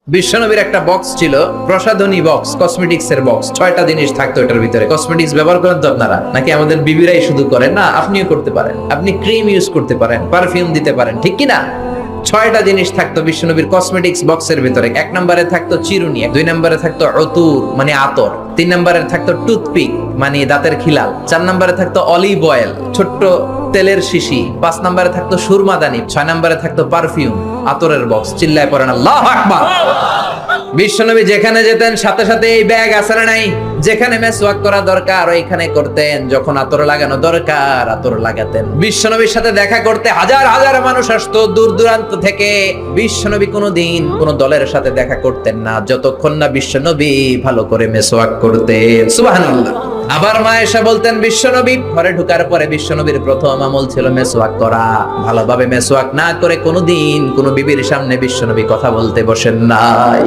বিশ্বনবীর একটা বক্স ছিল, প্রসাধনী বক্স, কসমেটিক্স এর বক্স। 6টা জিনিস থাকতো এটার ভিতরে। কসমেটিক্স ব্যবহার করেন তো আপনারা, নাকি আমাদের বিবিরাই শুধু করেন? না, আপনিও করতে পারেন। আপনি ক্রিম ইউজ করতে পারেন, পারফিউম দিতে পারেন, ঠিক কি না? 6টা জিনিস থাকতো বিশ্বনবীর কসমেটিক্স বক্সের ভিতরে। 1 নম্বরে থাকতো চিরুনি, 2 নম্বরে থাকতো অতুর মানে আতর, 3 নম্বরে থাকতো টুথপিক মানে দাঁতের খিলাল, 4 নম্বরে থাকতো অলিভ অয়েল ছোট্ট তেলের শিশি, 5 নম্বরে থাকতো সুরমাদানি, 6 নম্বরে থাকতো পারফিউম, আতরের বক্স। চিল্লায় পড়েন আল্লাহু আকবার। বিশ্বনবী যেখানে যেতেন সাথে সাথে এই ব্যাগ আছে না নাই? যেখানে মেসওয়াক করা দরকার ওইখানে করতেন, যখন আতর লাগানো দরকার আতর লাগাতেন। বিশ্বনবীর সাথে দেখা করতে হাজার হাজার মানুষ আসতো দূর দূরান্ত থেকে। বিশ্বনবী কোনোদিন কোন দলের সাথে দেখা করতেন না যতক্ষণ না বিশ্বনবী ভালো করে মেসওয়াক করতেন। সুবহানাল্লাহ। আবার মা এসে বলতেন, বিশ্বনবী ঘরে ঢোকার পরে বিশ্বনবীর প্রথম আমল ছিল মেসওয়াক করা। ভালোভাবে মেসওয়াক না করে কোনোদিন কোন বিবির সামনে বিশ্বনবী কথা বলতে বসেন নাই।